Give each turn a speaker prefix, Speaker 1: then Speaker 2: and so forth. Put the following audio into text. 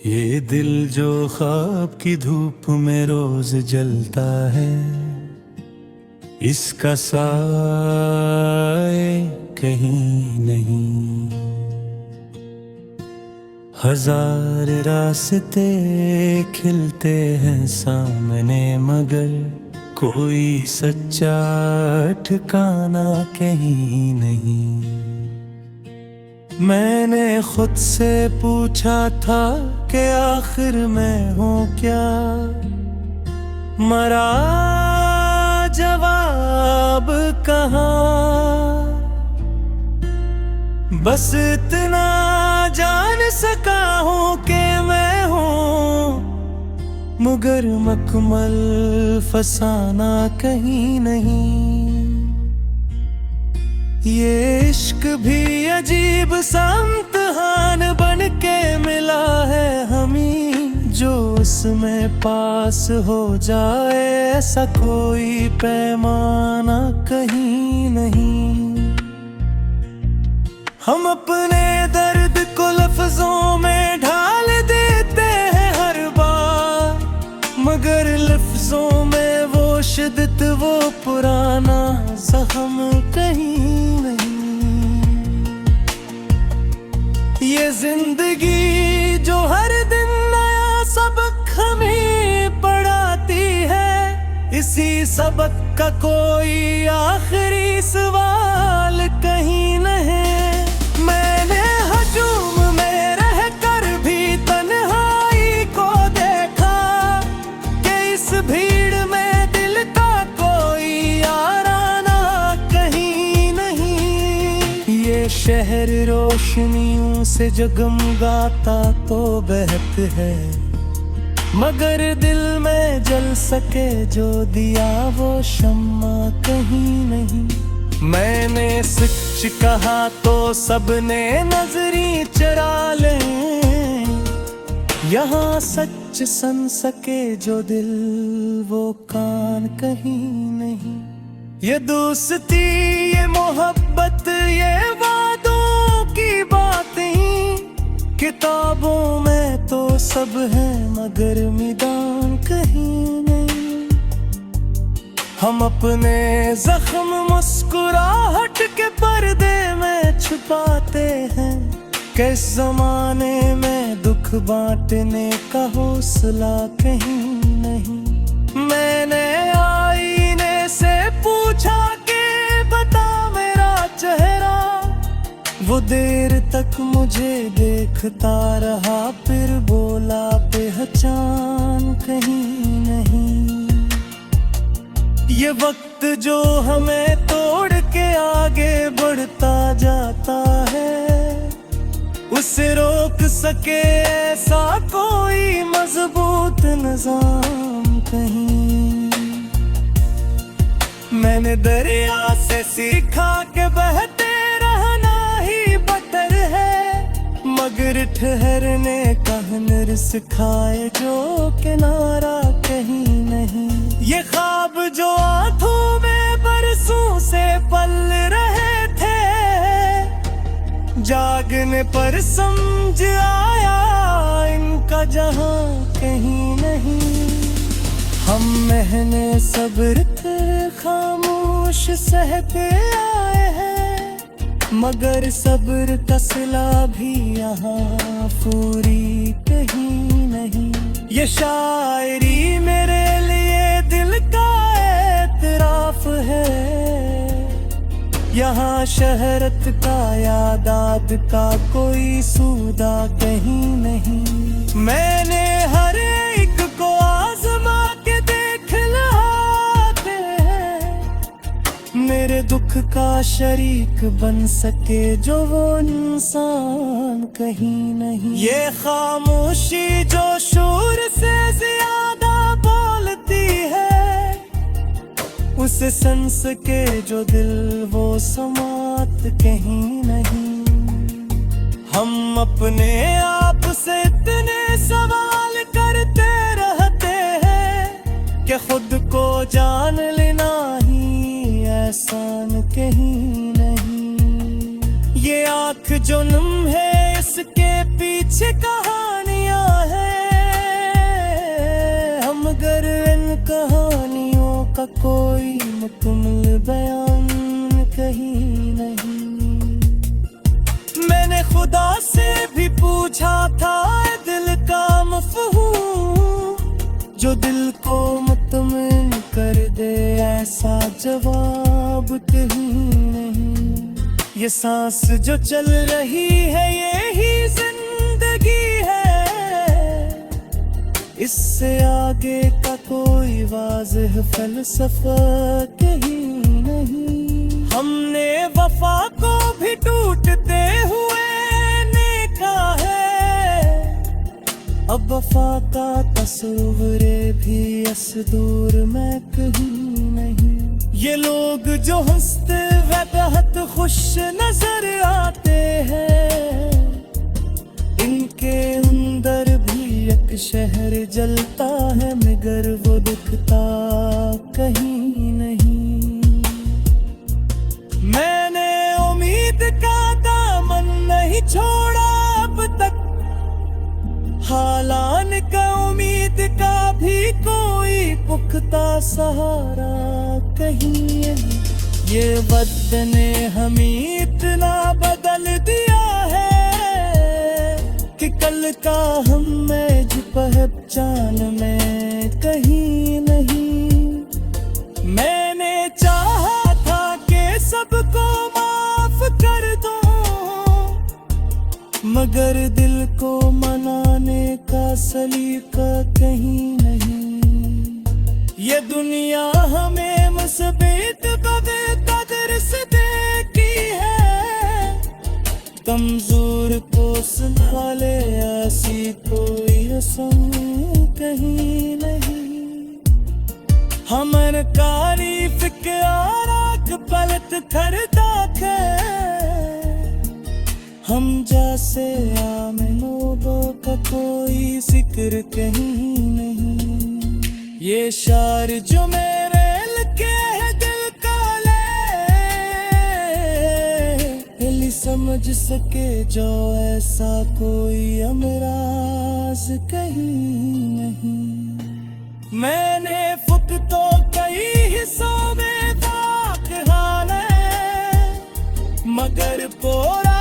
Speaker 1: ये दिल जो ख्वाब की धूप में रोज जलता है, इसका साए कहीं नहीं। हजार रास्ते खिलते हैं सामने, मगर कोई सच्चा ठिकाना कहीं नहीं। मैंने खुद से पूछा था कि आखिर मैं हूँ क्या, मरा जवाब कहाँ। बस इतना जान सका हूँ कि मैं हूँ, मगर मकमल फसाना कहीं नहीं। ये इश्क भी अजीब सा इम्तिहान बन के मिला है हमें, जो उसमें पास हो जाए ऐसा कोई पैमाना कहीं नहीं। हम अपने दर्द को लफ्जों में ढाल देते हैं हर बार, मगर लफ्जों में वो शिद्दत, वो पुराना जख्म कहीं नहीं। ये जिंदगी जो हर दिन नया सबक हमें पढ़ाती है, इसी सबक का कोई आखिरी सवाल कहीं नहीं। मैंने हजूम में रह कर भी तन्हाई को देखा, कि इस भीड़ में दिल का कोई याराना कहीं नहीं। ये शहर रोशनियों से जगमगाता तो बहत है, मगर दिल में जल सके जो दिया वो शम्मा कहीं नहीं। मैंने सच कहा तो सबने नजरी चरा ले, यहाँ सच सुन सके जो दिल वो कान कहीं नहीं। ये दोस्ती, ये मोहब्बत, ये वादों की बातें किताबों में तो सब है, मगर मैदान कहीं नहीं। हम अपने जख्म मुस्कुराहट के पर्दे में छुपाते हैं, किस जमाने में दुख बांटने का हौसला कहीं नहीं। मैंने आईने से पूछा कि बता मेरा चेहरा, वो देर तक मुझे देखता रहा, फिर बोला पहचान कहीं नहीं। ये वक्त जो हमें तोड़ के आगे बढ़ता जाता है, उसे रोक सके ऐसा कोई मजबूत निजाम कहीं। मैंने दरिया से सीखा कि बहते रहना ही बटर है, मगर ठहरने का हुनर सिखाए जो किनारा कहीं नहीं। ये ख्वाब जो आंखों में बरसों से पल रहे थे, जागने पर समझ आया इनका जहां कहीं नहीं। हम महने सब्र कर खामोश सहते आए हैं, मगर सब्र का सिला भी यहाँ पूरी कहीं नहीं। ये शायरी मेरे लिए दिल का एतराफ है, यहाँ शहरत का यादाद का कोई सूदा कहीं नहीं। मैंने हर एक को आजमा के देख लाते हैं, मेरे दुख का शरीक बन सके जो वो इंसान कहीं नहीं। ये खामोशी जो शोर से ज्यादा बोलती है, उसे सुन सके जो दिल वो समात कहीं नहीं। हम अपने आप से इतने सवाल करते रहते हैं, कि खुद को जान लेना ही आसान कहीं नहीं। ये आँख जो नम है, इसके पीछे कहानियां कहानियां हैं, हम गर इन कहानियों का कोई मुकम्मल बयान कहीं नहीं। मैंने खुदा से भी पूछा था दिल का मफ़हूम, जो दिल को मुतमइन कर दे ऐसा जवाब कहीं नहीं। ये सांस जो चल रही है यही जिंदगी है, इससे आगे का कोई वाज़ेह फलसफा कहीं नहीं। हमने वफा को भी टूटते हुए देखा है, अब वफा का तस्वुरे भी असदूर में कहीं नहीं। ये लोग जो हंसते वे बहुत खुश नजर आते हैं, इनके अंदर भी एक शहर जलता है मगर वो दिखता कहीं नहीं। मैंने उम्मीद का दामन नहीं छोड़ा अब तक, हालान का उम्मीद का भी कोई पुख्ता सहारा कहीं है। ये वक्त ने हमें इतना बदल दिया है कि कल का हम में जो पहचान में कहीं नहीं। मैंने चाहा था कि सबको माफ कर दूं, मगर दिल को मनाने का सलीका कहीं नहीं। ये दुनिया हमें मुसीबत बदे कदर से देखी है, कमजोर को संभाले ऐसी कोई रस्म कहीं नहीं। हमर तारीफ के आराक पलट खरदा के, हम जैसे आम लोगों का कोई जिक्र कहीं नहीं। ये शार जो मेरे लिखे है दिल का ले समझ सके जो ऐसा कोई अमराज कहीं नहीं। मैंने फुक तो कई हिस्सों में दाग हाने, मगर पोरा